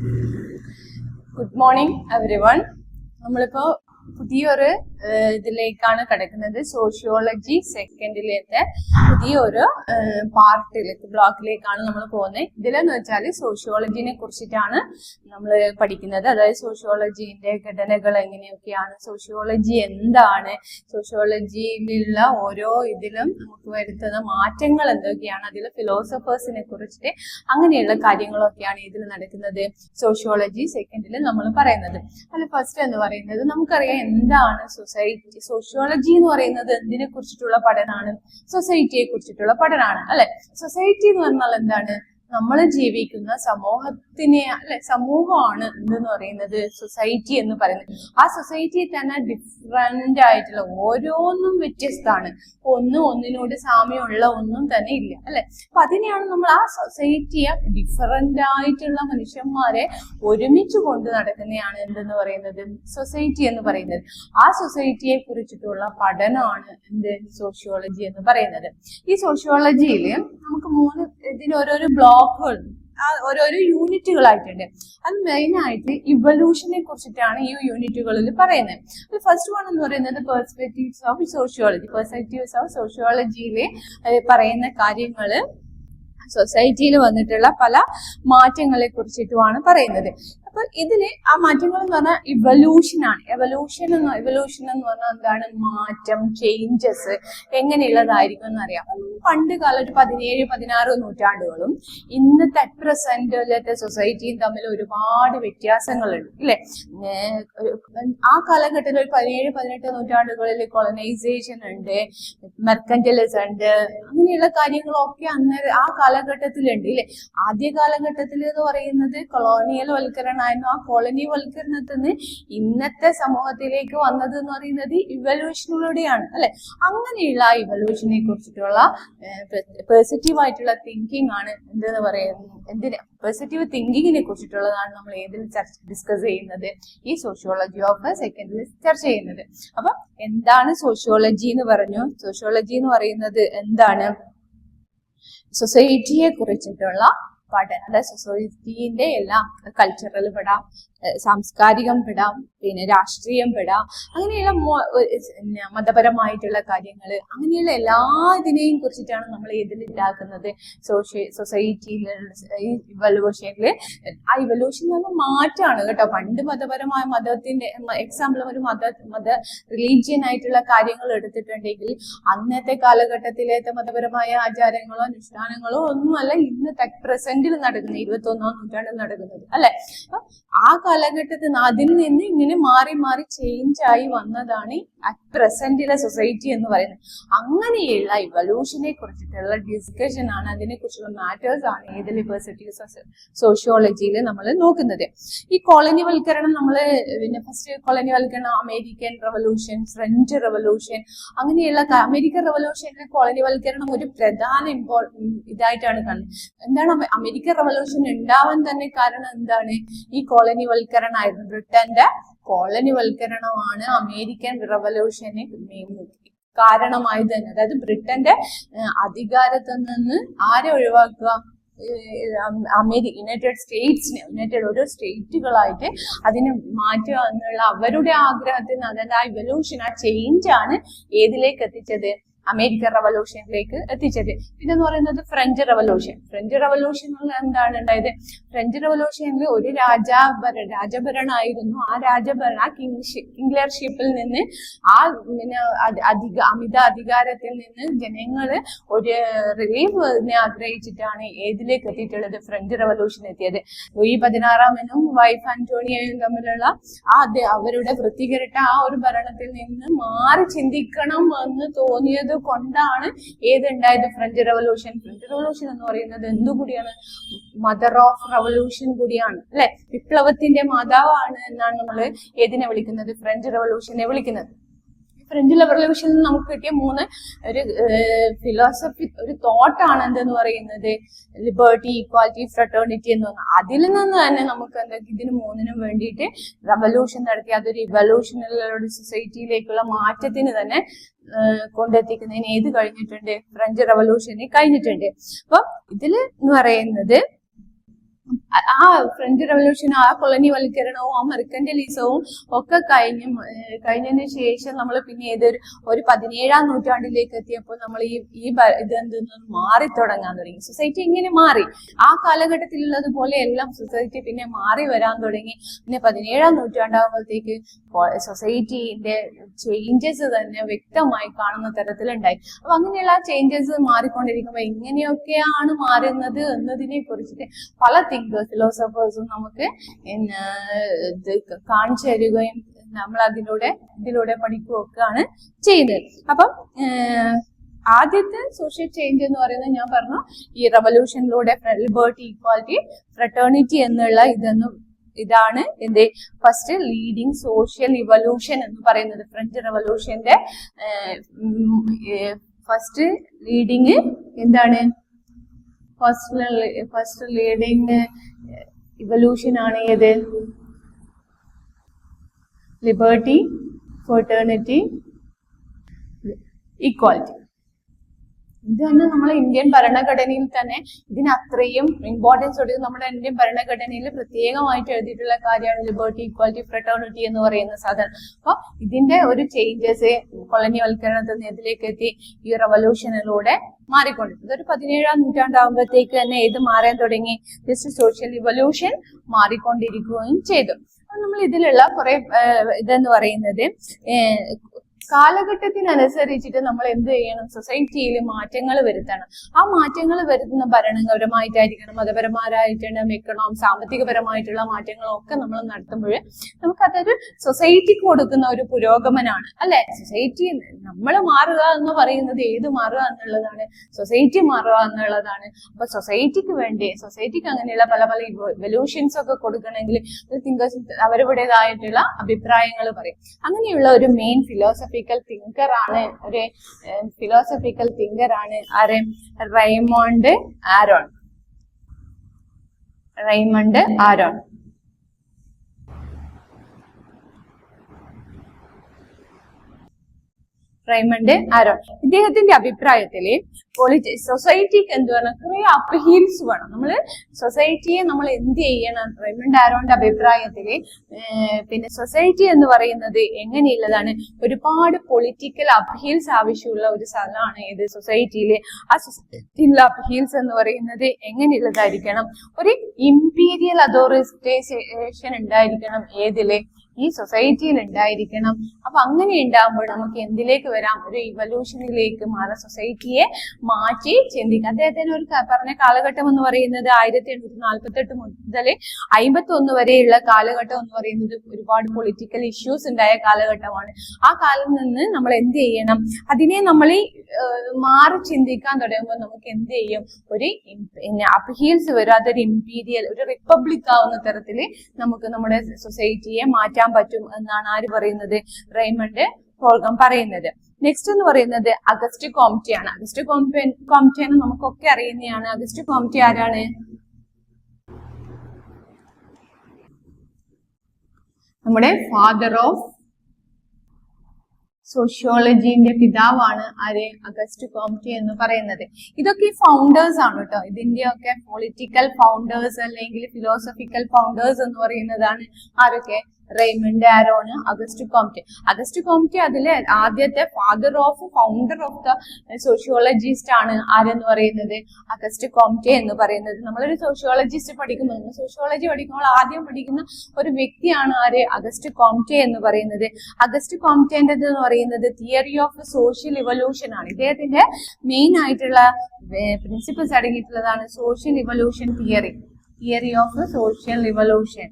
Good morning, everyone. നമ്മളിപ്പോ പുതിയൊരു ഇതിലേക്കാണ് കിടക്കുന്നത്. സോഷ്യോളജി സെക്കൻഡിലത്തെ പുതിയൊരു ബ്ലോക്കിലേക്കാണ് നമ്മൾ പോകുന്നത്. ഇതിലെന്ന് വെച്ചാൽ സോഷ്യോളജിനെ കുറിച്ചിട്ടാണ് നമ്മൾ പഠിക്കുന്നത്. അതായത് സോഷ്യോളജിന്റെ ഘടനകൾ എങ്ങനെയൊക്കെയാണ്, സോഷ്യോളജി എന്താണ്, സോഷ്യോളജിയിലുള്ള ഓരോ ഇതിലും നമുക്ക് വരുത്തുന്ന മാറ്റങ്ങൾ എന്തൊക്കെയാണ്, അതിൽ ഫിലോസഫേഴ്സിനെ കുറിച്ചിട്ട് അങ്ങനെയുള്ള കാര്യങ്ങളൊക്കെയാണ് ഇതിൽ നടക്കുന്നത്. സോഷ്യോളജി സെക്കൻഡിൽ നമ്മൾ പറയുന്നത്. അതിൽ ഫസ്റ്റ് എന്ന് പറയുന്നത് നമുക്കറിയാം എന്താണ് സൊസൈറ്റി. സോഷ്യോളജി എന്ന് പറയുന്നത് എന്തിനെ കുറിച്ചിട്ടുള്ള പഠനമാണ്? സൊസൈറ്റിയെ കുറിച്ചിട്ടുള്ള പഠനമാണ്, അല്ലെ? സൊസൈറ്റി എന്ന് പറഞ്ഞാൽ എന്താണ്? നമ്മൾ ജീവിക്കുന്ന സമൂഹത്തിനെ സമൂഹമാണ് എന്തെന്ന് പറയുന്നത് സൊസൈറ്റി എന്ന് പറയുന്നത്. ആ സൊസൈറ്റിയിൽ തന്നെ ഡിഫറെന്റ് ആയിട്ടുള്ള ഓരോന്നും വ്യത്യസ്തമാണ്. ഒന്നിനോട് സാമ്യമുള്ള ഒന്നും തന്നെ ഇല്ല, അല്ലെ? അപ്പൊ അതിനെയാണ് നമ്മൾ ആ സൊസൈറ്റിയെ ഡിഫറെന്റ് ആയിട്ടുള്ള മനുഷ്യന്മാരെ ഒരുമിച്ച് കൊണ്ട് നടക്കുന്നതാണ് എന്തെന്ന് പറയുന്നത് സൊസൈറ്റി എന്ന് പറയുന്നത്. ആ സൊസൈറ്റിയെ കുറിച്ചിട്ടുള്ള പഠനമാണ് എന്ത് സോഷ്യോളജി എന്ന് പറയുന്നത്. ഈ സോഷ്യോളജിയിൽ നമുക്ക് ഇതിന് ഓരോരോ ബ്ലോക്കുകൾ, ഓരോരോ യൂണിറ്റുകളായിട്ടുണ്ട്. അത് മെയിൻ ആയിട്ട് ഇവല്യൂഷനെ കുറിച്ചിട്ടാണ് ഈ യൂണിറ്റുകളിൽ പറയുന്നത്. അത് ഫസ്റ്റ് വൺ എന്ന് പറയുന്നത് perspectives of sociology. Perspectives of സോഷ്യോളജിയിൽ പറയുന്ന കാര്യങ്ങള് സൊസൈറ്റിയിൽ വന്നിട്ടുള്ള പല മാറ്റങ്ങളെ കുറിച്ചിട്ടുമാണ് പറയുന്നത്. അപ്പൊ ഇതില് ആ മാറ്റങ്ങൾ എന്ന് പറഞ്ഞാൽ ഇവല്യൂഷനാണ്. എവല്യൂഷൻ എന്ന് പറഞ്ഞാൽ എന്താണ്? മാറ്റം, ചേഞ്ചസ് എങ്ങനെയുള്ളതായിരിക്കും എന്നറിയാം. പണ്ട് കാലം ഒരു 17-16 നൂറ്റാണ്ടുകളും ഇന്നത്തെ പ്രസന്റിലത്തെ സൊസൈറ്റിയും തമ്മിൽ ഒരുപാട് വ്യത്യാസങ്ങളുണ്ട്, ഇല്ലേ? ആ കാലഘട്ടത്തിൽ ഒരു 17-18 നൂറ്റാണ്ടുകളിൽ കൊളനൈസേഷൻ ഉണ്ട്, മെർക്കന്റലിസം ഉണ്ട്, അങ്ങനെയുള്ള കാര്യങ്ങളൊക്കെ അന്നേരം ആ കാലഘട്ടത്തിലുണ്ട്, ഇല്ലേ? ആദ്യ കാലഘട്ടത്തിൽ എന്ന് പറയുന്നത് കൊളോണിയൽ വൽക്കരണമായിരുന്നു. ആ കോളനി വൽക്കരണത്തിൽ നിന്ന് ഇന്നത്തെ സമൂഹത്തിലേക്ക് വന്നത് എന്ന് പറയുന്നത് ഇവല്യൂഷനിലൂടെയാണ്, അല്ലെ? അങ്ങനെയുള്ള ആ ഇവല്യൂഷനെ കുറിച്ചിട്ടുള്ള പോസിറ്റീവ് ആയിട്ടുള്ള തിങ്കിങ് ആണ് എന്തെന്ന് പറയുന്നത്. പോസിറ്റീവ് തിങ്കിങ്ങിനെ കുറിച്ചിട്ടുള്ളതാണ് നമ്മൾ ഏതിൽ ഡിസ്കസ് ചെയ്യുന്നത്? ഈ സോഷ്യോളജി ഓഫ് സെക്കൻഡിൽ ചർച്ച ചെയ്യുന്നത്. അപ്പൊ എന്താണ് സോഷ്യോളജി എന്ന് പറഞ്ഞു? സോഷ്യോളജി എന്ന് പറയുന്നത് എന്താണ്? സൊസൈറ്റിയെ കുറിച്ചിട്ടുള്ള പഠനം. അതായത് സൊസൈറ്റീന്റെ എല്ലാം കൾച്ചറൽ പെടാം, സാംസ്കാരികം പെടാം, പിന്നെ രാഷ്ട്രീയം പെടാം, അങ്ങനെയുള്ള മതപരമായിട്ടുള്ള കാര്യങ്ങൾ, അങ്ങനെയുള്ള എല്ലാ ഇതിനെയും കുറിച്ചിട്ടാണ് നമ്മൾ ഇതിലുണ്ടാക്കുന്നത് സൊസൈറ്റിയിലുള്ള ഈ ഇവല്യൂഷനിൽ. ആ ഇവല്യൂഷൻ എന്ന് പറഞ്ഞാൽ മാറ്റമാണ് കേട്ടോ. പണ്ട് മതപരമായ മതത്തിന്റെ എക്സാമ്പിൾ ഒരു മത റിലീജിയൻ ആയിട്ടുള്ള കാര്യങ്ങൾ എടുത്തിട്ടുണ്ടെങ്കിൽ അന്നത്തെ കാലഘട്ടത്തിലേത്തെ മതപരമായ ആചാരങ്ങളോ അനുഷ്ഠാനങ്ങളോ ഒന്നുമല്ല ഇന്നത്തെ പ്രസന്റിൽ നടക്കുന്നത്, 21ാം നൂറ്റാണ്ടിൽ നടക്കുന്നത്, അല്ലെ? അപ്പൊ ആ കാലഘട്ടത്തിൽ അതിൽ നിന്ന് ഇങ്ങനെ മാറി മാറി ചേഞ്ച് ആയി വന്നതാണ് അറ്റ് പ്രസന്റിലെ സൊസൈറ്റി എന്ന് പറയുന്നത്. അങ്ങനെയുള്ള ഇവല്യൂഷനെ കുറിച്ചിട്ടുള്ള ഡിസ്കഷൻ ആണ്, അതിനെ കുറിച്ചുള്ള മാറ്റേഴ്സ് ആണ് ഏതിൽ സോഷ്യോളജിയിൽ നമ്മൾ നോക്കുന്നത്. ഈ കോളനിവൽക്കരണം പിന്നെ ഫസ്റ്റ് കോളനിവൽക്കരണം അമേരിക്കൻ റവല്യൂഷൻ, ഫ്രഞ്ച് റവല്യൂഷൻ, അങ്ങനെയുള്ള അമേരിക്കൻ റവല്യൂഷനിലെ കോളനിവൽക്കരണം ഒരു പ്രധാന ഇതായിട്ടാണ് കാണുന്നത്. എന്താണ് അമേരിക്കൻ റവല്യൂഷൻ ഉണ്ടാവാൻ തന്നെ കാരണം എന്താണ്? ഈ കോളനിവൽക്കരണമായിരുന്നു. ബ്രിട്ടന്റെ കോളനിവൽക്കരണമാണ് അമേരിക്കൻ റവല്യൂഷന് കാരണമായത് തന്നെ. അതായത് ബ്രിട്ടന്റെ അധികാരത്തിൽ നിന്ന് ആരെ ഒഴിവാക്കുക? യുണൈറ്റഡ് ഓരോ സ്റ്റേറ്റുകളായിട്ട് അതിനെ മാറ്റുക എന്നുള്ള അവരുടെ ആഗ്രഹത്തിന്, അതായത് ആ ഇവല്യൂഷൻ, ആ ചേഞ്ച് ആണ് ഏതിലേക്ക് എത്തിച്ചത്? അമേരിക്കൻ റവല്യൂഷനിലേക്ക് എത്തിച്ചത്. പിന്നെന്ന് പറയുന്നത് ഫ്രഞ്ച് റവല്യൂഷൻ. ഫ്രഞ്ച് റവല്യൂഷനിൽ എന്താണ് ഉണ്ടായത്? ഫ്രഞ്ച് റവല്യൂഷനിൽ ഒരു രാജഭരണമായിരുന്നു. ആ രാജഭരണം, ആ കിങ്ലർഷിപ്പിൽ നിന്ന്, ആ അമിത അധികാരത്തിൽ നിന്ന് ജനങ്ങള് ഒരു റിലീഫിനെ ആഗ്രഹിച്ചിട്ടാണ് ഏതിലേക്ക് എത്തിയിട്ടുള്ളത്? ഫ്രഞ്ച് റവല്യൂഷൻ എത്തിയത്. ലൂയി 16 വൈഫ് ആന്റോണിയയും തമ്മിലുള്ള അവരുടെ വൃത്തികെട്ട ആ ഒരു ഭരണത്തിൽ നിന്ന് മാറി ചിന്തിക്കണം എന്ന് തോന്നിയത് കൊണ്ടാണ് ഏതുണ്ടായത്? French revolution. ഫ്രഞ്ച് റവല്യൂഷൻ എന്ന് പറയുന്നത് എന്തുകൂടിയാണ്? മദർ ഓഫ് റവല്യൂഷൻ കൂടിയാണ്, അല്ലെ? വിപ്ലവത്തിന്റെ മാതാവാണ് എന്നാണ് നമ്മൾ ഏതിനെ വിളിക്കുന്നത്? ഫ്രഞ്ച് റവല്യൂഷനെ വിളിക്കുന്നത്. ഫ്രഞ്ച് റവല്യൂഷനിൽ നമുക്ക് കിട്ടിയ ഒരു ഫിലോസഫി, ഒരു തോട്ടാണ് എന്തെന്ന് പറയുന്നത്? ലിബർട്ടി, ഈക്വാലിറ്റി, ഫ്രട്ടേണിറ്റി എന്ന് പറഞ്ഞാൽ അതിൽ നിന്ന് തന്നെ നമുക്ക് ഇതിന് മൂന്നിനും വേണ്ടിയിട്ട് റവല്യൂഷൻ നടത്തി അതൊരു ഇവല്യൂഷനിലുള്ള സൊസൈറ്റിയിലേക്കുള്ള മാറ്റത്തിന് തന്നെ കൊണ്ടെത്തിക്കുന്നതിന് ഏത് കഴിഞ്ഞിട്ടുണ്ട്? ഫ്രഞ്ച് റവല്യൂഷന് കഴിഞ്ഞിട്ടുണ്ട്. അപ്പൊ ഇതില് എന്ന് പറയുന്നത് ആ ഫ്രഞ്ച് റവല്യൂഷൻ, ആ കൊളനിവൽക്കരണവും ആ മെർക്കന്റലിസവും ഒക്കെ കഴിഞ്ഞതിന് ശേഷം നമ്മൾ പിന്നെ ഒരു 17ാം നൂറ്റാണ്ടിലേക്ക് എത്തിയപ്പോൾ നമ്മൾ ഇതെന്തെന്ന് മാറി തുടങ്ങാൻ തുടങ്ങി. സൊസൈറ്റി ഇങ്ങനെ മാറി. ആ കാലഘട്ടത്തിലുള്ളതുപോലെ എല്ലാം സൊസൈറ്റി പിന്നെ മാറി വരാൻ തുടങ്ങി. പിന്നെ 17ാം നൂറ്റാണ്ടാകുമ്പോഴത്തേക്ക് സൊസൈറ്റിന്റെ ചേഞ്ചസ് തന്നെ വ്യക്തമായി കാണുന്ന തരത്തിലുണ്ടായി. അപ്പൊ അങ്ങനെയുള്ള ചേഞ്ചസ് മാറിക്കൊണ്ടിരിക്കുമ്പോൾ എങ്ങനെയൊക്കെയാണ് മാറുന്നത് എന്നതിനെ കുറിച്ചിട്ട് പല ഫിലോസഫേഴ്സും നമുക്ക് കാണിച്ചു തരികയും നമ്മൾ ഇതിലൂടെ പഠിക്കുകയൊക്കെയാണ് ചെയ്യുന്നത്. അപ്പം ആദ്യത്തെ സോഷ്യൽ ചേഞ്ച് എന്ന് പറയുന്നത് ഞാൻ പറഞ്ഞു, ഈ റവല്യൂഷനിലൂടെ ലിബർട്ടി, ഈക്വാലിറ്റി, ഫ്രട്ടേണിറ്റി എന്നുള്ള ഇതാണ് എന്റെ ഫസ്റ്റ് ലീഡിങ് സോഷ്യൽ ഇവല്യൂഷൻ എന്ന് പറയുന്നത്. ഫ്രഞ്ച് റവല്യൂഷന്റെ ഫസ്റ്റ് ലീഡിങ് എന്താണ്? ഫസ്റ്റ് ലീഡിങ് ഇവല്യൂഷൻ ആണ് ഏത്? Liberty, fraternity, equality. ഇത് തന്നെ നമ്മളെ ഇന്ത്യൻ ഭരണഘടനയിൽ തന്നെ ഇതിന് അത്രയും ഇമ്പോർട്ടൻസ് കൊടുത്ത് നമ്മുടെ ഇന്ത്യൻ ഭരണഘടനയിൽ പ്രത്യേകമായിട്ട് എഴുതിയിട്ടുള്ള കാര്യമാണ് ലിബർട്ടി, ഈക്വാലിറ്റി, ഫ്രട്ടേണിറ്റി എന്ന് പറയുന്ന സാധനം. അപ്പൊ ഇതിന്റെ ഒരു ചേഞ്ചസ് കൊളനിവൽക്കരണത്തിൽ നിന്ന് ഇതിലേക്ക് എത്തി ഈ റവല്യൂഷനിലൂടെ മാറിക്കൊണ്ടിരുന്നത്. ഇതൊരു 17ാം നൂറ്റാണ്ടാകുമ്പോഴത്തേക്ക് തന്നെ ഇത് മാറാൻ തുടങ്ങി. ജസ്റ്റ് സോഷ്യൽ ഇവല്യൂഷൻ മാറിക്കൊണ്ടിരിക്കുകയും ചെയ്തു. നമ്മൾ ഇതിലുള്ള കുറെ ഇതെന്ന് പറയുന്നത് കാലഘട്ടത്തിനനുസരിച്ചിട്ട് നമ്മൾ എന്ത് ചെയ്യണം? സൊസൈറ്റിയിൽ മാറ്റങ്ങൾ വരുത്തണം. ആ മാറ്റങ്ങൾ വരുത്തുന്ന ഭരണപരമായിട്ടായിരിക്കണം, മതപരമായിട്ടാണ്, സാമ്പത്തികപരമായിട്ടുള്ള മാറ്റങ്ങളും ഒക്കെ നമ്മൾ നടത്തുമ്പോൾ നമുക്കതൊരു സൊസൈറ്റിക്ക് കൊടുക്കുന്ന ഒരു പുരോഗമനമാണ്, അല്ലെ? സൊസൈറ്റി നമ്മൾ മാറുക എന്ന് പറയുന്നത് ഏത് മാറുക എന്നുള്ളതാണ്, സൊസൈറ്റി മാറുക എന്നുള്ളതാണ്. അപ്പൊ സൊസൈറ്റിക്ക് അങ്ങനെയുള്ള പല ഇവല്യൂഷൻസ് ഒക്കെ കൊടുക്കണമെങ്കിൽ അവരുടേതായിട്ടുള്ള അഭിപ്രായങ്ങൾ പറയും. അങ്ങനെയുള്ള ഒരു മെയിൻ ഫിലോസഫിക്കൽ തിങ്കർ ആണ് ആര്? Raymond Aaron. ഇദ്ദേഹത്തിന്റെ അഭിപ്രായത്തില് സൊസൈറ്റിക്ക് എന്ത് വേണം? കുറെ അപ്ഹീൽസ് വേണം. സൊസൈറ്റിയെ നമ്മൾ എന്ത് ചെയ്യണം? റെയ്മണ്ട് ആരോന്റെ അഭിപ്രായത്തില് പിന്നെ സൊസൈറ്റി എന്ന് പറയുന്നത് എങ്ങനെയുള്ളതാണ്? ഒരുപാട് പൊളിറ്റിക്കൽ അപ്ഹീൽസ് ആവശ്യമുള്ള ഒരു സ്ഥലമാണ് ഏത്? സൊസൈറ്റിയില്. ആ സൊസൈറ്റിയിലെ അപ്ഹീൽസ് എന്ന് പറയുന്നത് എങ്ങനെയുള്ളതായിരിക്കണം? ഒരു ഇമ്പീരിയൽ അതോറിറ്റൈസേഷൻ ഉണ്ടായിരിക്കണം. ഏതില്? ഈ സൊസൈറ്റിയിൽ ഉണ്ടായിരിക്കണം. അപ്പൊ അങ്ങനെ ഉണ്ടാകുമ്പോൾ നമുക്ക് എന്തിലേക്ക് വരാം? ഒരു ഇവല്യൂഷനിലേക്ക് മാറാം. സൊസൈറ്റിയെ മാറ്റി ചിന്തിക്കാം. അദ്ദേഹത്തിന് ഒരു പറഞ്ഞ കാലഘട്ടം എന്ന് പറയുന്നത് 1848 മുതൽ 51 വരെയുള്ള കാലഘട്ടം എന്ന് പറയുന്നത് ഒരുപാട് പൊളിറ്റിക്കൽ ഇഷ്യൂസ് ഉണ്ടായ കാലഘട്ടമാണ്. ആ കാലം നിന്ന് നമ്മൾ എന്ത് ചെയ്യണം? അതിനെ നമ്മൾ മാറി ചിന്തിക്കാൻ തുടങ്ങുമ്പോൾ നമുക്ക് എന്ത് ചെയ്യും? ഒരു അപ്ഹീൽസ് വരാത്തൊരു ഇമ്പീരിയൽ, ഒരു റിപ്പബ്ലിക് ആവുന്ന തരത്തിൽ നമുക്ക് നമ്മുടെ സൊസൈറ്റിയെ മാറ്റാൻ പറ്റും എന്നാണ് ആര് പറയുന്നത്? റെയ്മണ്ട് പറയുന്നത്. നെക്സ്റ്റ് എന്ന് പറയുന്നത് അഗസ്റ്റ് കോംറ്റെ ആണ്. അഗസ്റ്റ് കോംറ്റെ നമുക്കൊക്കെ അറിയുന്നതാണ്. അഗസ്റ്റ് കോംറ്റെ ആരാണ്? നമ്മുടെ ഫാദർ ഓഫ് സോഷ്യോളജിന്റെ പിതാവാണ് ആര്? അഗസ്റ്റ് കോംറ്റെ എന്ന് പറയുന്നത്. ഇതൊക്കെ ഫൗണ്ടേഴ്സ് ആണ് കേട്ടോ. ഇതിന്റെ ഒക്കെ പൊളിറ്റിക്കൽ ഫൗണ്ടേഴ്സ് അല്ലെങ്കിൽ ഫിലോസഫിക്കൽ ഫൗണ്ടേഴ്സ് എന്ന് പറയുന്നതാണ് ആരൊക്കെ? റെയ്മണ്ട് ആരോൺ, അഗസ്റ്റ് കോംറ്റെ അതിലെ ആദ്യത്തെ ഫൗണ്ടർ ഓഫ് ദ സോഷ്യോളജിസ്റ്റ് ആണ്. ആരെന്ന് പറയുന്നത്? അഗസ്റ്റ് കോംറ്റെ എന്ന് പറയുന്നത്. നമ്മളൊരു സോഷ്യോളജിസ്റ്റ് പഠിക്കുമ്പോൾ, സോഷ്യോളജി പഠിക്കുമ്പോൾ ആദ്യം പഠിക്കുന്ന ഒരു വ്യക്തിയാണ് ആര്? അഗസ്റ്റ് കോംറ്റെ എന്ന് പറയുന്നത്. അഗസ്റ്റ് കോംറ്റേന്റെ എന്ന് പറയുന്നത് തിയറി ഓഫ് സോഷ്യൽ ഇവല്യൂഷൻ ആണ്. ഇദ്ദേഹത്തിന്റെ മെയിൻ ആയിട്ടുള്ള പ്രിൻസിപ്പിൾസ് അടങ്ങിയിട്ടുള്ളതാണ് social evolution theory of social evolution.